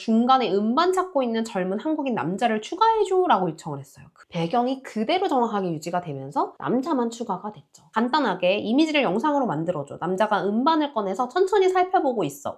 중간에 음반 찾고 있는 젊은 한국인 남자를 추가해줘 라고 요청을 했어요. 그 배경이 그대로 정확하게 유지가 되면서 남자만 추가가 됐죠. 간단하게 이미지를 영상으로 만들어줘. 남자가 음반을 꺼내서 천천히 살펴보고 있어.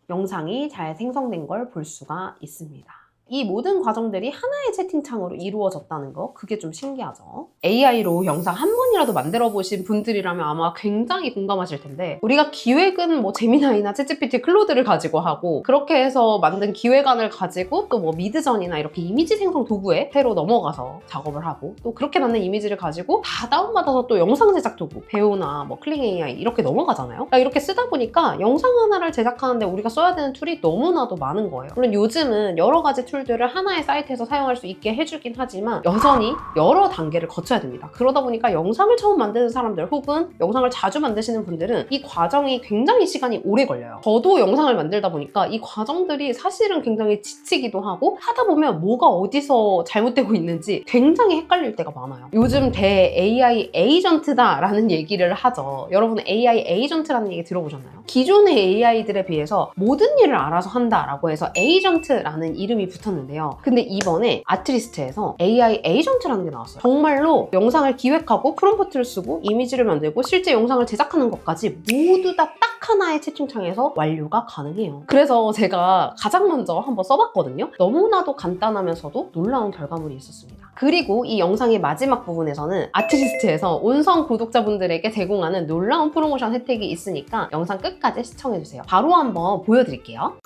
영상이 잘 생성된 걸 볼 수가 있습니다. 이 모든 과정들이 하나의 채팅창으로 이루어졌다는 거, 그게 좀 신기하죠. AI로 영상 한 번이라도 만들어 보신 분들이라면 아마 굉장히 공감하실 텐데, 우리가 기획은 뭐 제미나이나 챗GPT, 클로드를 가지고 하고, 그렇게 해서 만든 기획안을 가지고 또 뭐 미드전이나 이렇게 이미지 생성 도구에 새로 넘어가서 작업을 하고, 또 그렇게 만든 이미지를 가지고 다 다운받아서 또 영상 제작 도구, 배우나 뭐 클릭 AI 이렇게 넘어가잖아요. 그러니까 이렇게 쓰다 보니까 영상 하나를 제작하는데 우리가 써야 되는 툴이 너무나도 많은 거예요. 물론 요즘은 여러 가지 툴들을 하나의 사이트에서 사용할 수 있게 해주긴 하지만 여전히 여러 단계를 거쳐야 됩니다. 그러다 보니까 영상을 처음 만드는 사람들 혹은 영상을 자주 만드시는 분들은 이 과정이 굉장히 시간이 오래 걸려요. 저도 영상을 만들다 보니까 이 과정들이 사실은 굉장히 지치기도 하고, 하다 보면 뭐가 어디서 잘못되고 있는지 굉장히 헷갈릴 때가 많아요. 요즘 대 AI 에이전트다라는 얘기를 하죠. 여러분 AI 에이전트라는 얘기 들어보셨나요? 기존의 AI들에 비해서 모든 일을 알아서 한다라고 해서 에이전트라는 이름이 붙었는데요. 근데 이번에 아트리스트에서 AI 에이전트라는 게 나왔어요. 정말로 영상을 기획하고 프롬프트를 쓰고 이미지를 만들고 실제 영상을 제작하는 것까지 모두 다 딱 하나의 채팅창에서 완료가 가능해요. 그래서 제가 가장 먼저 한번 써봤거든요. 너무나도 간단하면서도 놀라운 결과물이 있었습니다. 그리고 이 영상의 마지막 부분에서는 아트리스트에서 온성 구독자분들에게 제공하는 놀라운 프로모션 혜택이 있으니까 영상 끝까지 시청해주세요. 바로 한번 보여드릴게요.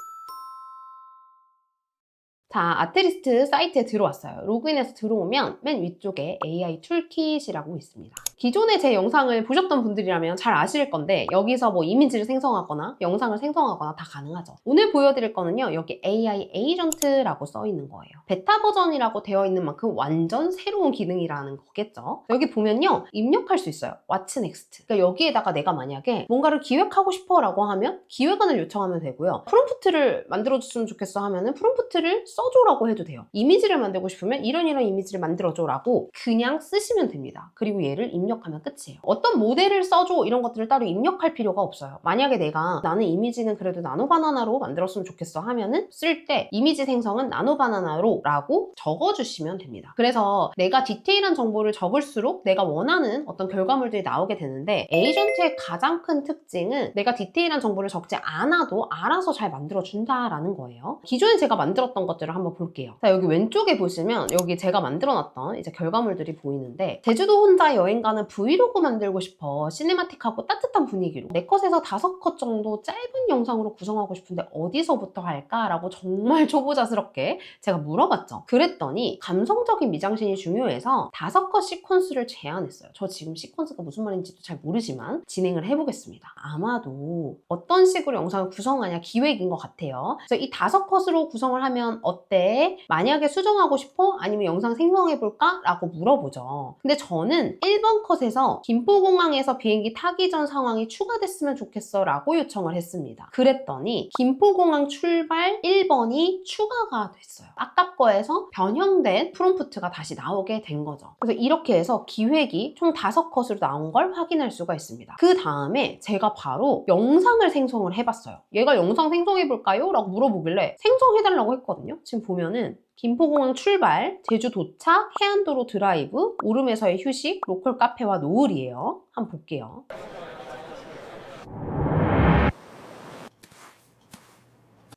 자, 아트리스트 사이트에 들어왔어요. 로그인해서 들어오면 맨 위쪽에 AI 툴킷이라고 있습니다. 기존에 제 영상을 보셨던 분들이라면 잘 아실 건데, 여기서 뭐 이미지를 생성하거나 영상을 생성하거나 다 가능하죠. 오늘 보여드릴 거는요, 여기 AI 에이전트라고 써 있는 거예요. 베타 버전이라고 되어 있는 만큼 완전 새로운 기능이라는 거겠죠. 여기 보면요, 입력할 수 있어요. What's next? 그러니까 여기에다가 내가 만약에 뭔가를 기획하고 싶어 라고 하면 기획안을 요청하면 되고요. 프롬프트를 만들어줬으면 좋겠어 하면은 프롬프트를 써줘라고 해도 돼요. 이미지를 만들고 싶으면 이런 이미지를 만들어줘라고 그냥 쓰시면 됩니다. 그리고 얘를 입력하면 끝이에요. 어떤 모델을 써줘 이런 것들을 따로 입력할 필요가 없어요. 만약에 내가 나는 이미지는 그래도 나노바나나로 만들었으면 좋겠어 하면은 쓸 때 이미지 생성은 나노바나나로 라고 적어주시면 됩니다. 그래서 내가 디테일한 정보를 적을수록 내가 원하는 어떤 결과물들이 나오게 되는데, 에이전트의 가장 큰 특징은 내가 디테일한 정보를 적지 않아도 알아서 잘 만들어준다라는 거예요. 기존에 제가 만들었던 것들을 한번 볼게요. 자, 여기 왼쪽에 보시면 여기 제가 만들어놨던 이제 결과물들이 보이는데, 제주도 혼자 여행 가는 브이로그 만들고 싶어. 시네마틱하고 따뜻한 분위기로 4컷에서 5컷 정도 짧은 영상으로 구성하고 싶은데 어디서부터 할까? 라고 정말 초보자스럽게 제가 물어봤죠. 그랬더니 감성적인 미장센이 중요해서 5컷 시퀀스를 제안했어요. 저 지금 시퀀스가 무슨 말인지도 잘 모르지만 진행을 해보겠습니다. 아마도 어떤 식으로 영상을 구성하냐 기획인 것 같아요. 그래서 이 5컷으로 구성을 하면 어때? 만약에 수정하고 싶어? 아니면 영상 생성해볼까? 라고 물어보죠. 근데 저는 1번 컷에서 김포공항에서 비행기 타기 전 상황이 추가됐으면 좋겠어 라고 요청을 했습니다. 그랬더니 김포공항 출발 1번이 추가가 됐어요. 아까 거에서 변형된 프롬프트가 다시 나오게 된 거죠. 그래서 이렇게 해서 기획이 총 5컷으로 나온 걸 확인할 수가 있습니다. 그 다음에 제가 바로 영상을 생성을 해봤어요. 얘가 영상 생성해볼까요? 라고 물어보길래 생성해달라고 했거든요. 지금 보면은 김포공항 출발, 제주 도착, 해안도로 드라이브, 오름에서의 휴식, 로컬 카페와 노을이에요. 한번 볼게요.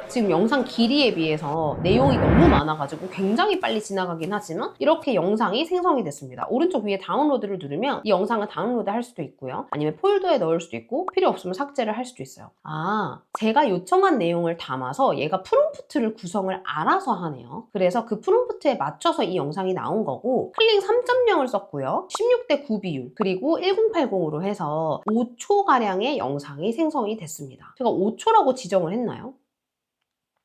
지금 영상 길이에 비해서 내용이 너무 많아가지고 굉장히 빨리 지나가긴 하지만 이렇게 영상이 생성이 됐습니다. 오른쪽 위에 다운로드를 누르면 이 영상을 다운로드 할 수도 있고요. 아니면 폴더에 넣을 수도 있고 필요 없으면 삭제를 할 수도 있어요. 아, 제가 요청한 내용을 담아서 얘가 프롬프트를 구성을 알아서 하네요. 그래서 그 프롬프트에 맞춰서 이 영상이 나온 거고, 클릭 3.0을 썼고요. 16:9 비율, 그리고 1080으로 해서 5초가량의 영상이 생성이 됐습니다. 제가 5초라고 지정을 했나요?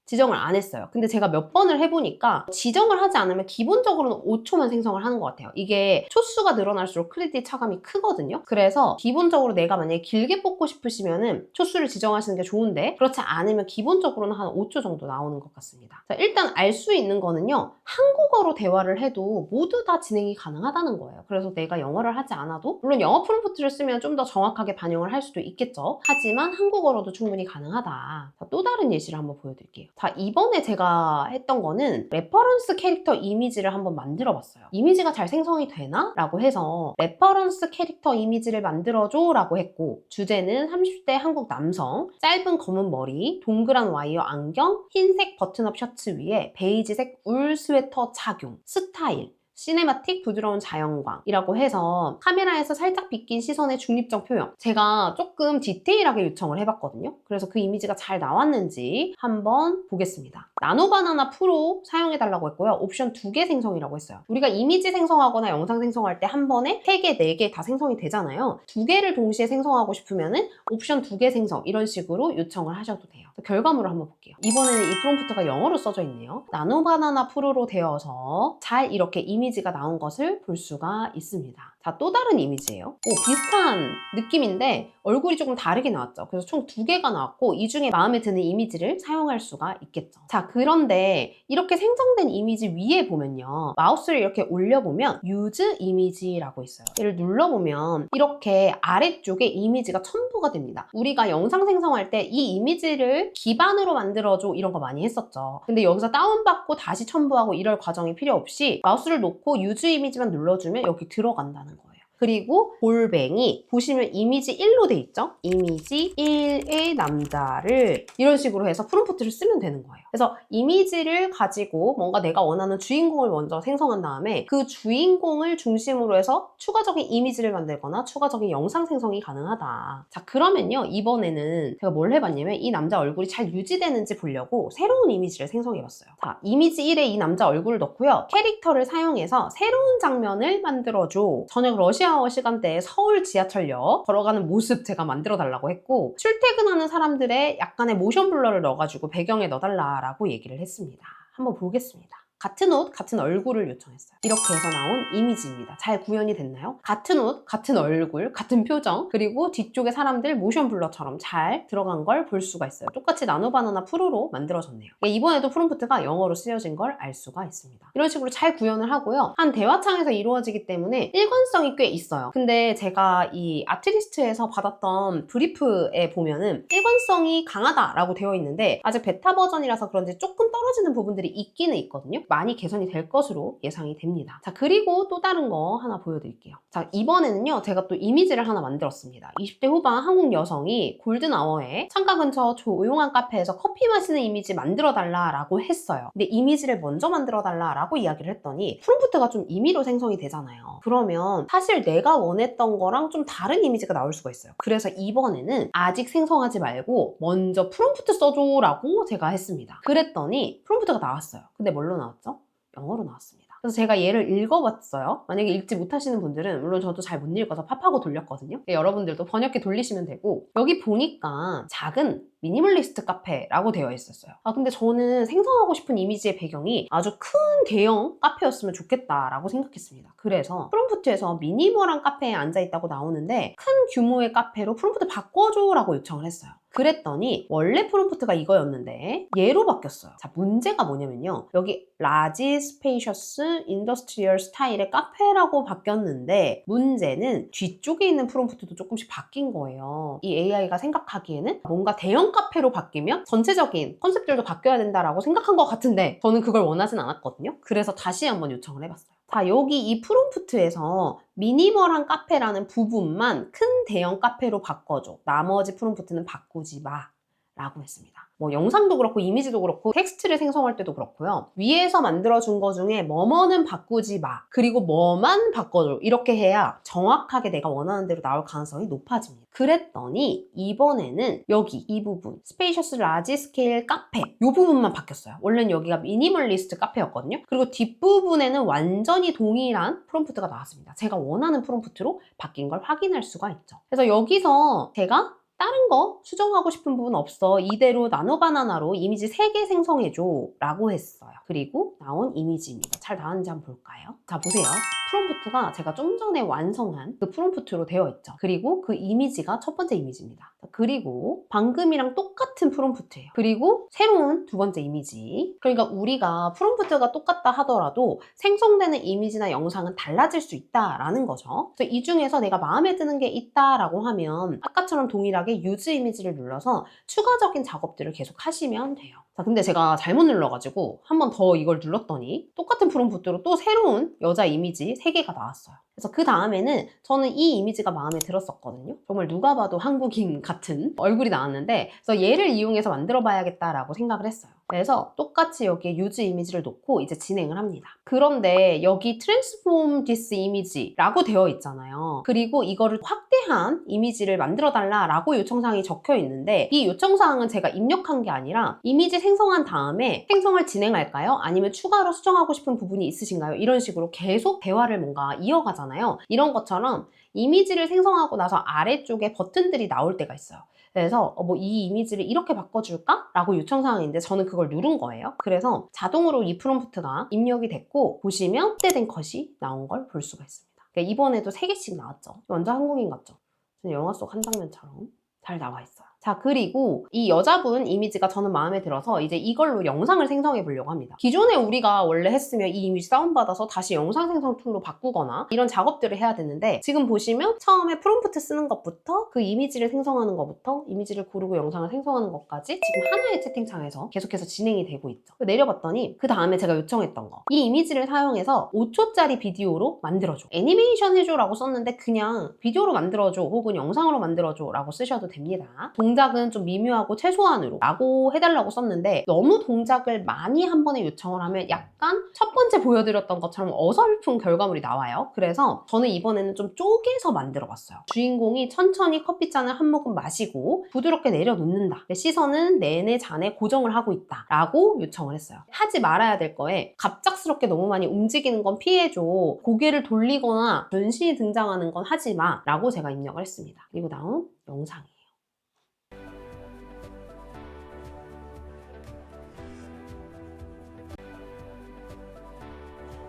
지정을 안 했어요. 근데 제가 몇 번을 해보니까 지정을 하지 않으면 기본적으로는 5초만 생성을 하는 것 같아요. 이게 초수가 늘어날수록 크레딧 차감이 크거든요. 그래서 기본적으로 내가 만약에 길게 뽑고 싶으시면은 초수를 지정하시는 게 좋은데, 그렇지 않으면 기본적으로는 한 5초 정도 나오는 것 같습니다. 자, 일단 알 수 있는 거는요, 한국어로 대화를 해도 모두 다 진행이 가능하다는 거예요. 그래서 내가 영어를 하지 않아도, 물론 영어 프롬프트를 쓰면 좀 더 정확하게 반영을 할 수도 있겠죠. 하지만 한국어로도 충분히 가능하다. 자, 또 다른 예시를 한번 보여드릴게요. 자, 이번에 제가 했던 거는 레퍼런스 캐릭터 이미지를 한번 만들어 봤어요. 이미지가 잘 생성이 되나? 라고 해서 레퍼런스 캐릭터 이미지를 만들어줘 라고 했고, 주제는 30대 한국 남성, 짧은 검은 머리, 동그란 와이어 안경, 흰색 버튼업 셔츠 위에 베이지색 울 스웨터 착용, 스타일, 시네마틱 부드러운 자연광이라고 해서 카메라에서 살짝 비낀 시선의 중립적 표현, 제가 조금 디테일하게 요청을 해봤거든요. 그래서 그 이미지가 잘 나왔는지 한번 보겠습니다. 나노바나나 프로 사용해달라고 했고요. 옵션 2개 생성이라고 했어요. 우리가 이미지 생성하거나 영상 생성할 때 한 번에 3개, 4개 다 생성이 되잖아요. 2개를 동시에 생성하고 싶으면은 옵션 2개 생성 이런 식으로 요청을 하셔도 돼요. 결과물을 한번 볼게요. 이번에는 이 프롬프트가 영어로 써져 있네요. 나노바나나 프로로 되어서 잘 이렇게 이미지가 나온 것을 볼 수가 있습니다. 자, 또 다른 이미지예요. 비슷한 느낌인데 얼굴이 조금 다르게 나왔죠. 그래서 총 2개가 나왔고 이 중에 마음에 드는 이미지를 사용할 수가 있겠죠. 자, 그런데 이렇게 생성된 이미지 위에 보면요, 마우스를 이렇게 올려보면 Use 이미지라고 있어요. 얘를 눌러보면 이렇게 아래쪽에 이미지가 첨부가 됩니다. 우리가 영상 생성할 때 이 이미지를 기반으로 만들어줘 이런 거 많이 했었죠. 근데 여기서 다운받고 다시 첨부하고 이럴 과정이 필요 없이 마우스를 놓고 Use 이미지만 눌러주면 여기 들어간다는 거예요. 그리고 골뱅이 보시면 이미지 1로 돼 있죠? 이미지 1의 남자를 이런 식으로 해서 프롬프트를 쓰면 되는 거예요. 그래서 이미지를 가지고 뭔가 내가 원하는 주인공을 먼저 생성한 다음에 그 주인공을 중심으로 해서 추가적인 이미지를 만들거나 추가적인 영상 생성이 가능하다. 자, 그러면요, 이번에는 제가 뭘 해봤냐면 이 남자 얼굴이 잘 유지되는지 보려고 새로운 이미지를 생성해봤어요. 자, 이미지 1에 이 남자 얼굴을 넣고요, 캐릭터를 사용해서 새로운 장면을 만들어줘. 저녁 러시아워 시간대에 서울 지하철역 걸어가는 모습 제가 만들어 달라고 했고, 출퇴근하는 사람들의 약간의 모션 블러를 넣어가지고 배경에 넣어달라고 얘기를 했습니다. 한번 보겠습니다. 같은 옷, 같은 얼굴을 요청했어요. 이렇게 해서 나온 이미지입니다. 잘 구현이 됐나요? 같은 옷, 같은 얼굴, 같은 표정, 그리고 뒤쪽에 사람들 모션 블러처럼 잘 들어간 걸 볼 수가 있어요. 똑같이 나노바나나 프로로 만들어졌네요. 이번에도 프롬프트가 영어로 쓰여진 걸 알 수가 있습니다. 이런 식으로 잘 구현을 하고요. 한 대화창에서 이루어지기 때문에 일관성이 꽤 있어요. 근데 제가 이 아트리스트에서 받았던 브리프에 보면은 일관성이 강하다라고 되어 있는데 아직 베타 버전이라서 그런지 조금 떨어지는 부분들이 있기는 있거든요. 많이 개선이 될 것으로 예상이 됩니다. 자, 그리고 또 다른 거 하나 보여드릴게요. 자, 이번에는요, 제가 또 이미지를 하나 만들었습니다. 20대 후반 한국 여성이 골든아워에 창가 근처 조용한 카페에서 커피 마시는 이미지 만들어달라고 했어요. 근데 이미지를 먼저 만들어달라고 이야기를 했더니 프롬프트가 좀 임의로 생성이 되잖아요. 그러면 사실 내가 원했던 거랑 좀 다른 이미지가 나올 수가 있어요. 그래서 이번에는 아직 생성하지 말고 먼저 프롬프트 써줘라고 제가 했습니다. 그랬더니 프롬프트가 나왔어요. 근데 뭘로 나왔죠? 영어로 나왔습니다. 그래서 제가 얘를 읽어봤어요. 만약에 읽지 못하시는 분들은, 물론 저도 잘 못 읽어서 팝하고 돌렸거든요. 여러분들도 번역기 돌리시면 되고, 여기 보니까 작은 미니멀리스트 카페라고 되어 있었어요. 근데 저는 생성하고 싶은 이미지의 배경이 아주 큰 대형 카페였으면 좋겠다라고 생각했습니다. 그래서 프롬프트에서 미니멀한 카페에 앉아있다고 나오는데 큰 규모의 카페로 프롬프트 바꿔줘라고 요청을 했어요. 그랬더니 원래 프롬프트가 이거였는데 얘로 바뀌었어요. 자, 문제가 뭐냐면요, 여기 라지 스페이셔스 인더스트리얼 스타일의 카페라고 바뀌었는데 문제는 뒤쪽에 있는 프롬프트도 조금씩 바뀐 거예요. 이 AI가 생각하기에는 뭔가 대형 카페로 바뀌면 전체적인 컨셉들도 바뀌어야 된다라고 생각한 것 같은데 저는 그걸 원하진 않았거든요. 그래서 다시 한번 요청을 해봤어요. 자, 여기 이 프롬프트에서 미니멀한 카페라는 부분만 큰 대형 카페로 바꿔줘. 나머지 프롬프트는 바꾸지 마. 라고 했습니다. 영상도 그렇고 이미지도 그렇고 텍스트를 생성할 때도 그렇고요. 위에서 만들어준 거 중에 뭐뭐는 바꾸지 마. 그리고 뭐만 바꿔줘. 이렇게 해야 정확하게 내가 원하는 대로 나올 가능성이 높아집니다. 그랬더니 이번에는 여기 이 부분 스페이셔스 라지 스케일 카페 이 부분만 바뀌었어요. 원래는 여기가 미니멀리스트 카페였거든요. 그리고 뒷부분에는 완전히 동일한 프롬프트가 나왔습니다. 제가 원하는 프롬프트로 바뀐 걸 확인할 수가 있죠. 그래서 여기서 제가 다른 거 수정하고 싶은 부분 없어. 이대로 나노바나나로 이미지 3개 생성해줘 라고 했어요. 그리고 나온 이미지입니다. 잘 나왔는지 한번 볼까요? 자, 보세요. 프롬프트가 제가 좀 전에 완성한 그 프롬프트로 되어 있죠. 그리고 그 이미지가 첫 번째 이미지입니다. 그리고 방금이랑 똑같은 프롬프트예요. 그리고 새로운 두 번째 이미지. 그러니까 우리가 프롬프트가 똑같다 하더라도 생성되는 이미지나 영상은 달라질 수 있다라는 거죠. 그래서 이 중에서 내가 마음에 드는 게 있다라고 하면 아까처럼 동일하게 유즈 이미지를 눌러서 추가적인 작업들을 계속 하시면 돼요. 자, 근데 제가 잘못 눌러가지고 한 번 더 이걸 눌렀더니 똑같은 프롬프트로 또 새로운 여자 이미지 3개가 나왔어요. 그래서 그 다음에는 저는 이 이미지가 마음에 들었었거든요. 정말 누가 봐도 한국인 같은 얼굴이 나왔는데, 그래서 얘를 이용해서 만들어 봐야겠다라고 생각을 했어요. 그래서 똑같이 여기에 유즈 이미지를 놓고 이제 진행을 합니다. 그런데 여기 transform this image라고 되어 있잖아요. 그리고 이거를 확대한 이미지를 만들어 달라라고 요청사항이 적혀 있는데, 이 요청사항은 제가 입력한 게 아니라 이미지 생성한 다음에 생성을 진행할까요? 아니면 추가로 수정하고 싶은 부분이 있으신가요? 이런 식으로 계속 대화를 뭔가 이어가잖아요. 이런 것처럼 이미지를 생성하고 나서 아래쪽에 버튼들이 나올 때가 있어요. 그래서 뭐 이 이미지를 이렇게 바꿔줄까? 라고 요청사항인데 저는 그걸 누른 거예요. 그래서 자동으로 이 프롬프트가 입력이 됐고, 보시면 확대된 컷이 나온 걸 볼 수가 있습니다. 그러니까 이번에도 3개씩 나왔죠. 완전 한국인 같죠? 영화 속 한 장면처럼 잘 나와 있어요. 자, 그리고 이 여자분 이미지가 저는 마음에 들어서 이제 이걸로 영상을 생성해 보려고 합니다. 기존에 우리가 원래 했으면 이 이미지 다운받아서 다시 영상 생성 툴로 바꾸거나 이런 작업들을 해야 되는데, 지금 보시면 처음에 프롬프트 쓰는 것부터 그 이미지를 생성하는 것부터 이미지를 고르고 영상을 생성하는 것까지 지금 하나의 채팅창에서 계속해서 진행이 되고 있죠. 내려봤더니 그 다음에 제가 요청했던 거, 이 이미지를 사용해서 5초짜리 비디오로 만들어줘, 애니메이션 해줘라고 썼는데 그냥 비디오로 만들어줘 혹은 영상으로 만들어줘 라고 쓰셔도 됩니다. 동작은 좀 미묘하고 최소한으로 라고 해달라고 썼는데, 너무 동작을 많이 한 번에 요청을 하면 약간 첫 번째 보여드렸던 것처럼 어설픈 결과물이 나와요. 그래서 저는 이번에는 좀 쪼개서 만들어 봤어요. 주인공이 천천히 커피잔을 한 모금 마시고 부드럽게 내려놓는다, 시선은 내내 잔에 고정을 하고 있다 라고 요청을 했어요. 하지 말아야 될 거에 갑작스럽게 너무 많이 움직이는 건 피해줘, 고개를 돌리거나 전신이 등장하는 건 하지 마 라고 제가 입력을 했습니다. 그리고 나온 영상이에요.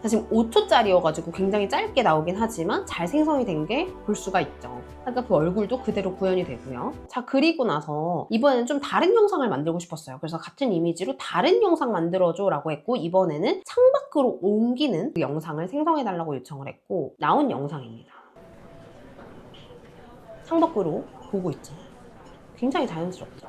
지금 5초짜리여가지고 굉장히 짧게 나오긴 하지만 잘 생성이 된 게 볼 수가 있죠. 그러니까 그 얼굴도 그대로 구현이 되고요. 자, 그리고 나서 이번에는 좀 다른 영상을 만들고 싶었어요. 그래서 같은 이미지로 다른 영상 만들어줘 라고 했고, 이번에는 창밖으로 옮기는 그 영상을 생성해달라고 요청을 했고, 나온 영상입니다. 창밖으로 보고 있죠. 굉장히 자연스럽죠.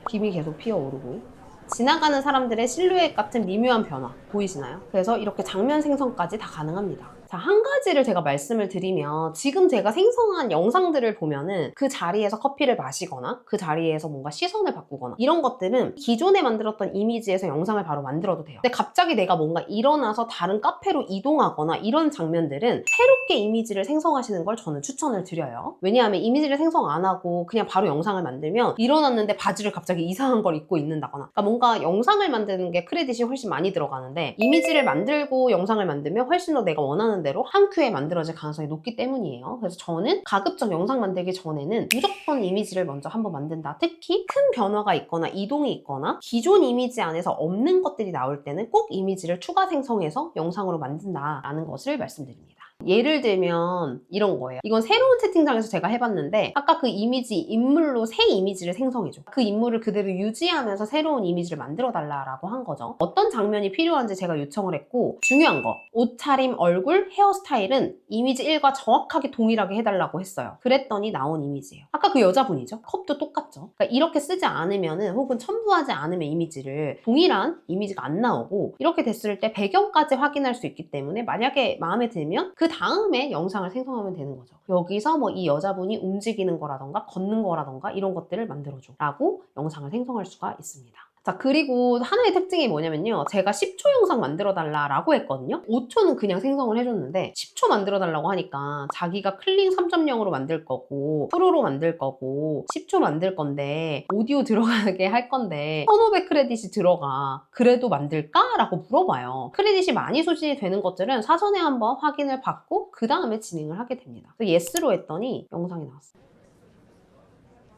김이 계속 피어오르고 지나가는 사람들의 실루엣 같은 미묘한 변화 보이시나요? 그래서 이렇게 장면 생성까지 다 가능합니다. 자, 한 가지를 제가 말씀을 드리면, 지금 제가 생성한 영상들을 보면은 그 자리에서 커피를 마시거나 그 자리에서 뭔가 시선을 바꾸거나 이런 것들은 기존에 만들었던 이미지에서 영상을 바로 만들어도 돼요. 근데 갑자기 내가 뭔가 일어나서 다른 카페로 이동하거나 이런 장면들은 새롭게 이미지를 생성하시는 걸 저는 추천을 드려요. 왜냐하면 이미지를 생성 안 하고 그냥 바로 영상을 만들면 일어났는데 바지를 갑자기 이상한 걸 입고 있는다거나, 그러니까 뭔가 영상을 만드는 게 크레딧이 훨씬 많이 들어가는데, 이미지를 만들고 영상을 만들면 훨씬 더 내가 원하는 대로 한 큐에 만들어질 가능성이 높기 때문이에요. 그래서 저는 가급적 영상 만들기 전에는 무조건 이미지를 먼저 한번 만든다. 특히 큰 변화가 있거나 이동이 있거나 기존 이미지 안에서 없는 것들이 나올 때는 꼭 이미지를 추가 생성해서 영상으로 만든다라는 것을 말씀드립니다. 예를 들면 이런 거예요. 이건 새로운 채팅창에서 제가 해봤는데, 아까 그 이미지 인물로 새 이미지를 생성해줘, 그 인물을 그대로 유지하면서 새로운 이미지를 만들어 달라고 한 거죠. 어떤 장면이 필요한지 제가 요청을 했고, 중요한 거, 옷차림, 얼굴, 헤어스타일은 이미지 1과 정확하게 동일하게 해달라고 했어요. 그랬더니 나온 이미지예요. 아까 그 여자분이죠. 컵도 똑같죠. 그러니까 이렇게 쓰지 않으면은, 혹은 첨부하지 않으면 이미지를 동일한 이미지가 안 나오고, 이렇게 됐을 때 배경까지 확인할 수 있기 때문에 만약에 마음에 들면 그 다음에 영상을 생성하면 되는 거죠. 여기서 뭐 이 여자분이 움직이는 거라던가 걷는 거라던가 이런 것들을 만들어줘 라고 영상을 생성할 수가 있습니다. 자, 그리고 하나의 특징이 뭐냐면요, 제가 10초 영상 만들어 달라고 했거든요. 5초는 그냥 생성을 해줬는데 10초 만들어 달라고 하니까 자기가 클링 3.0으로 만들 거고 프로로 만들 거고 10초 만들 건데 오디오 들어가게 할 건데 1,500 크레딧이 들어가, 그래도 만들까? 라고 물어봐요. 크레딧이 많이 소진이 되는 것들은 사전에 한번 확인을 받고 그 다음에 진행을 하게 됩니다. 그래서 예스로 했더니 영상이 나왔어요.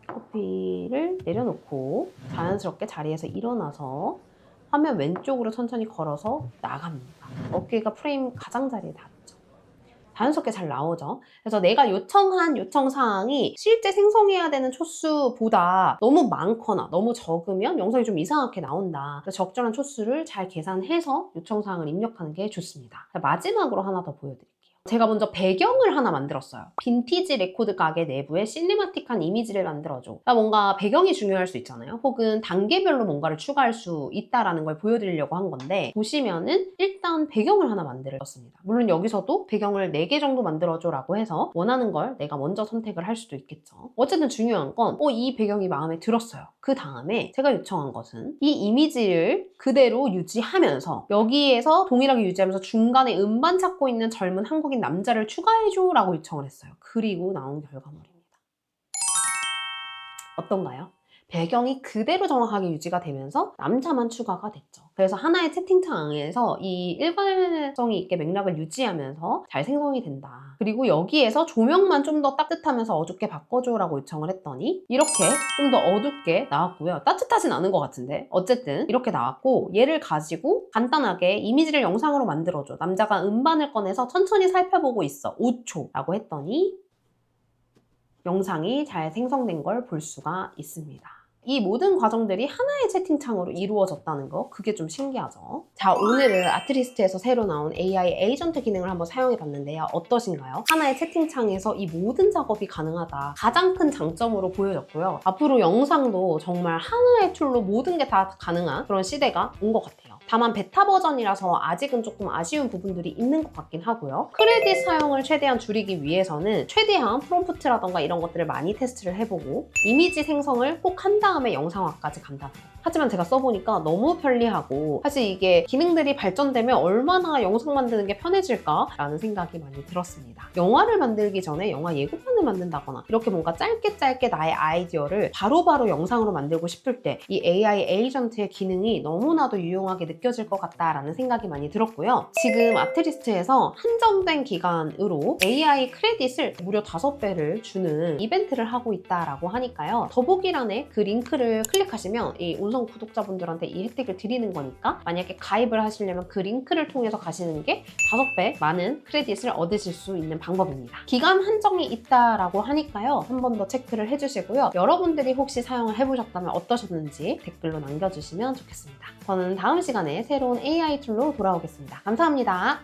커피를 내려놓고 자연스럽게 자리에서 일어나서 화면 왼쪽으로 천천히 걸어서 나갑니다. 어깨가 프레임 가장자리에 닿죠. 자연스럽게 잘 나오죠. 그래서 내가 요청한 요청 사항이 실제 생성해야 되는 초수보다 너무 많거나 너무 적으면 영상이 좀 이상하게 나온다. 그래서 적절한 초수를 잘 계산해서 요청 사항을 입력하는 게 좋습니다. 마지막으로 하나 더 보여드릴게요. 제가 먼저 배경을 하나 만들었어요. 빈티지 레코드 가게 내부에 시네마틱한 이미지를 만들어줘. 그러니까 뭔가 배경이 중요할 수 있잖아요. 혹은 단계별로 뭔가를 추가할 수 있다라는 걸 보여드리려고 한 건데, 보시면은 일단 배경을 하나 만들었습니다. 물론 여기서도 배경을 4개 정도 만들어줘라고 해서 원하는 걸 내가 먼저 선택을 할 수도 있겠죠. 어쨌든 중요한 건 이 배경이 마음에 들었어요. 그 다음에 제가 요청한 것은 이 이미지를 그대로 유지하면서 여기에서 동일하게 유지하면서 중간에 음반 찾고 있는 젊은 한국인 남자를 추가해줘 라고 요청을 했어요. 그리고 나온 결과물입니다. 어떤가요? 배경이 그대로 정확하게 유지가 되면서 남자만 추가가 됐죠. 그래서 하나의 채팅창에서 이 일관성이 있게 맥락을 유지하면서 잘 생성이 된다. 그리고 여기에서 조명만 좀 더 따뜻하면서 어둡게 바꿔줘라고 요청을 했더니 이렇게 좀 더 어둡게 나왔고요. 따뜻하진 않은 것 같은데 어쨌든 이렇게 나왔고, 얘를 가지고 간단하게 이미지를 영상으로 만들어줘. 남자가 음반을 꺼내서 천천히 살펴보고 있어. 5초 라고 했더니 영상이 잘 생성된 걸 볼 수가 있습니다. 이 모든 과정들이 하나의 채팅창으로 이루어졌다는 거, 그게 좀 신기하죠. 자, 오늘은 아트리스트에서 새로 나온 AI 에이전트 기능을 한번 사용해 봤는데요. 어떠신가요? 하나의 채팅창에서 이 모든 작업이 가능하다. 가장 큰 장점으로 보여졌고요. 앞으로 영상도 정말 하나의 툴로 모든 게 다 가능한 그런 시대가 온 것 같아요. 다만 베타 버전이라서 아직은 조금 아쉬운 부분들이 있는 것 같긴 하고요. 크레딧 사용을 최대한 줄이기 위해서는 최대한 프롬프트라던가 이런 것들을 많이 테스트를 해보고 이미지 생성을 꼭 한 다음에 영상화까지 간다는 거. 하지만 제가 써보니까 너무 편리하고, 사실 이게 기능들이 발전되면 얼마나 영상 만드는 게 편해질까라는 생각이 많이 들었습니다. 영화를 만들기 전에 영화 예고편을 만든다거나 이렇게 뭔가 짧게 나의 아이디어를 바로바로 영상으로 만들고 싶을 때 이 AI 에이전트의 기능이 너무나도 유용하게 느껴질 것 같다라는 생각이 많이 들었고요. 지금 아트리스트에서 한정된 기간으로 AI 크레딧을 무려 5배를 주는 이벤트를 하고 있다라고 하니까요. 더보기란에 그 링크를 클릭하시면 이 운성 구독자분들한테 이 혜택을 드리는 거니까, 만약에 가입을 하시려면 그 링크를 통해서 가시는 게 5배 많은 크레딧을 얻으실 수 있는 방법입니다. 기간 한정이 있다라고 하니까요. 한 번 더 체크를 해주시고요. 여러분들이 혹시 사용을 해보셨다면 어떠셨는지 댓글로 남겨주시면 좋겠습니다. 저는 다음 시간에 새로운 AI 툴로 돌아오겠습니다. 감사합니다.